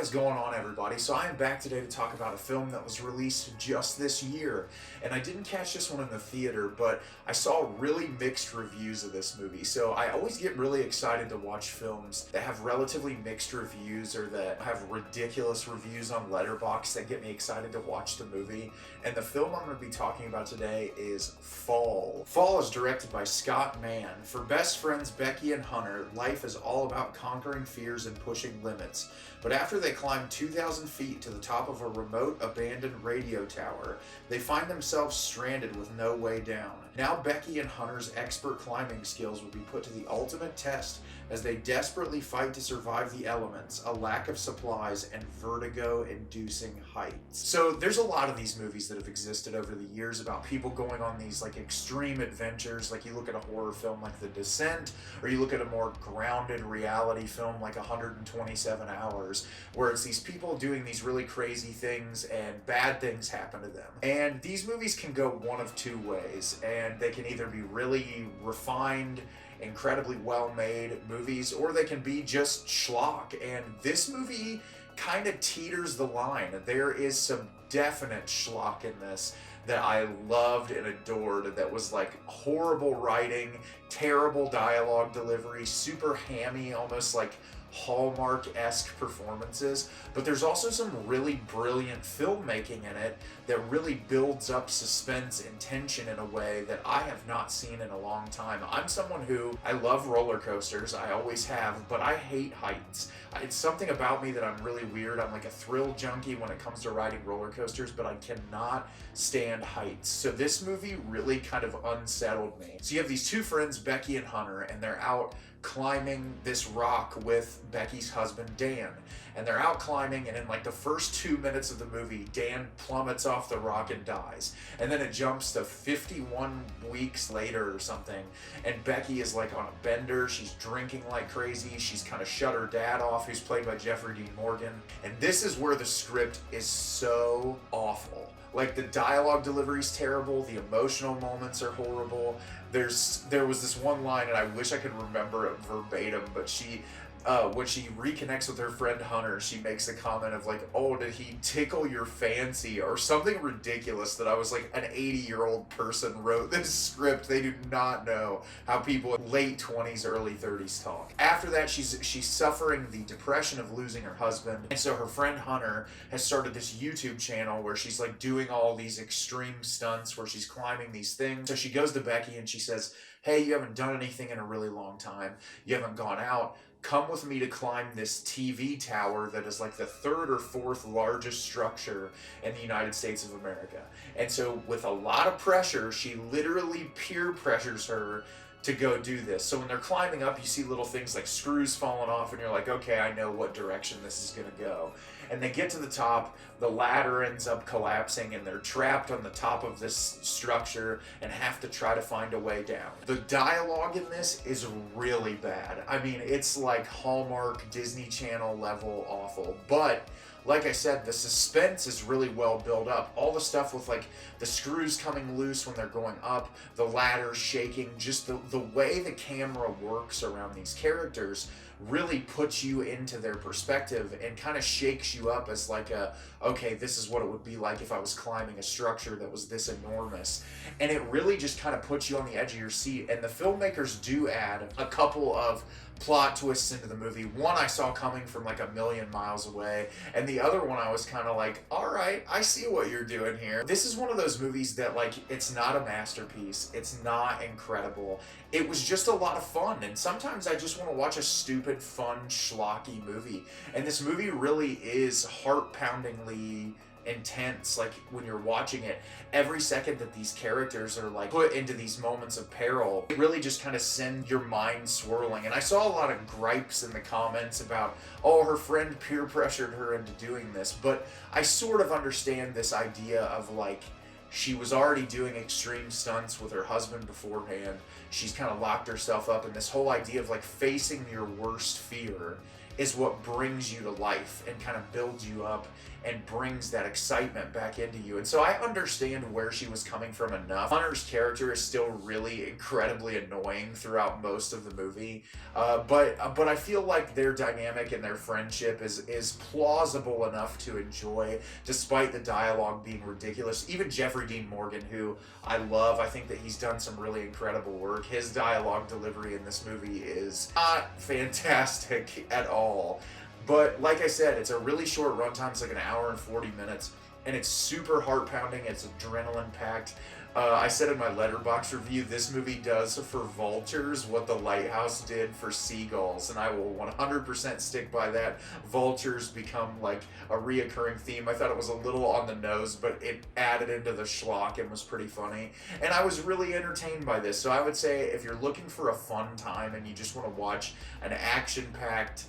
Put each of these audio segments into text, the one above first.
What is going on, everybody? So I am back today to talk about a film that was released just this year, and I didn't catch this one in the theater, but I saw really mixed reviews of this movie. So I always get really excited to watch films that have relatively mixed reviews or that have ridiculous reviews on Letterboxd that get me excited to watch the movie. And the film I'm going to be talking about today is Fall. Fall is directed by Scott Mann. For best friends Becky and Hunter, life is all about conquering fears and pushing limits. But after they climb 2,000 feet to the top of a remote, abandoned radio tower, they find themselves stranded with no way down. Now Becky and Hunter's expert climbing skills will be put to the ultimate test as they desperately fight to survive the elements, a lack of supplies, and vertigo-inducing heights. So there's a lot of these movies that have existed over the years about people going on these like extreme adventures. Like you look at a horror film like The Descent, or you look at a more grounded reality film like 127 Hours, where it's these people doing these really crazy things and bad things happen to them. And these movies can go one of two ways, and they can either be really refined, incredibly well-made movies, or they can be just schlock. And this movie kind of teeters the line. There is some definite schlock in this that I loved and adored, that was like horrible writing, terrible dialogue delivery, super hammy, almost like Hallmark-esque performances, but there's also some really brilliant filmmaking in it that really builds up suspense and tension in a way that I have not seen in a long time. I'm someone who, I love roller coasters, I always have, but I hate heights. It's something about me that I'm really weird. I'm like a thrill junkie when it comes to riding roller coasters, but I cannot stand heights. So this movie really kind of unsettled me. So you have these two friends, Becky and Hunter, and they're out climbing this rock with Becky's husband Dan, and they're out climbing, and in like the first 2 minutes of the movie, Dan plummets off the rock and dies, and then it jumps to 51 weeks later or something, and Becky is like on a bender. She's drinking like crazy. She's kind of shut her dad off, who's played by Jeffrey Dean Morgan, and this is where the script is so awful. Like, the dialogue delivery is terrible, the emotional moments are horrible. There was this one line, and I wish I could remember it verbatim, but when she reconnects with her friend Hunter, she makes a comment of like, oh, did he tickle your fancy, or something ridiculous, that I was like, an 80-year-old person wrote this script. They do not know how people in late 20s, early 30s talk. After that, she's suffering the depression of losing her husband, and so her friend Hunter has started this YouTube channel where she's like doing all these extreme stunts where she's climbing these things. So she goes to Becky and she says, hey, you haven't done anything in a really long time. You haven't gone out. Come with me to climb this TV tower that is like the third or fourth largest structure in the United States of America. And so with a lot of pressure, she literally peer pressures her to go do this. So when they're climbing up, you see little things like screws falling off, and you're like, okay, I know what direction this is gonna go. And they get to the top, the ladder ends up collapsing, and they're trapped on the top of this structure and have to try to find a way down. The dialogue in this is really bad. I mean, it's like Hallmark, Disney Channel level awful, but like I said, the suspense is really well built up. All the stuff with like the screws coming loose when they're going up, the ladder shaking, just the way the camera works around these characters really puts you into their perspective and kind of shakes you up as like okay, this is what it would be like if I was climbing a structure that was this enormous. And it really just kind of puts you on the edge of your seat. And the filmmakers do add a couple of plot twists into the movie. One I saw coming from like a million miles away, and the other one I was kind of like, all right, I see what you're doing here. This is one of those movies that like, it's not a masterpiece, it's not incredible, it was just a lot of fun. And sometimes I just want to watch a stupid, fun, schlocky movie, and this movie really is heart-poundingly intense. Like, when you're watching it, every second that these characters are like put into these moments of peril, it really just kind of send your mind swirling. And I saw a lot of gripes in the comments about, oh, her friend peer pressured her into doing this, but I sort of understand this idea of like, she was already doing extreme stunts with her husband beforehand. She's kind of locked herself up, and this whole idea of like facing your worst fear is what brings you to life and kind of builds you up and brings that excitement back into you. And so I understand where she was coming from enough. Hunter's character is still really incredibly annoying throughout most of the movie, but I feel like their dynamic and their friendship is plausible enough to enjoy, despite the dialogue being ridiculous. Even Jeffrey Dean Morgan, who I love, I think that he's done some really incredible work. His dialogue delivery in this movie is not fantastic at all. But like I said, it's a really short runtime. It's like an hour and 40 minutes, and it's super heart-pounding. It's adrenaline-packed. I said in my Letterboxd review, this movie does for vultures what The Lighthouse did for seagulls, and I will 100% stick by that. Vultures become like a reoccurring theme. I thought it was a little on the nose, but it added into the schlock and was pretty funny. And I was really entertained by this. So I would say if you're looking for a fun time and you just want to watch an action-packed,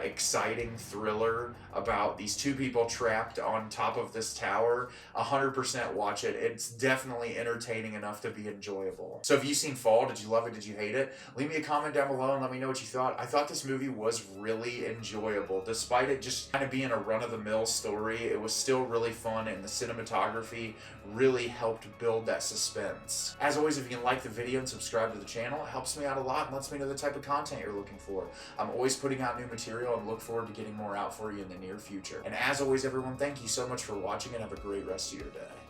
exciting thriller about these two people trapped on top of this tower, 100% watch it. It's definitely entertaining enough to be enjoyable. So have you seen Fall? Did you love it? Did you hate it? Leave me a comment down below and let me know what you thought. I thought this movie was really enjoyable. Despite it just kind of being a run-of-the-mill story, it was still really fun, and the cinematography really helped build that suspense. As always, if you can like the video and subscribe to the channel, it helps me out a lot and lets me know the type of content you're looking for. I'm always putting out new material and look forward to getting more out for you in the near future. And as always, everyone, thank you so much for watching and have a great rest of your day.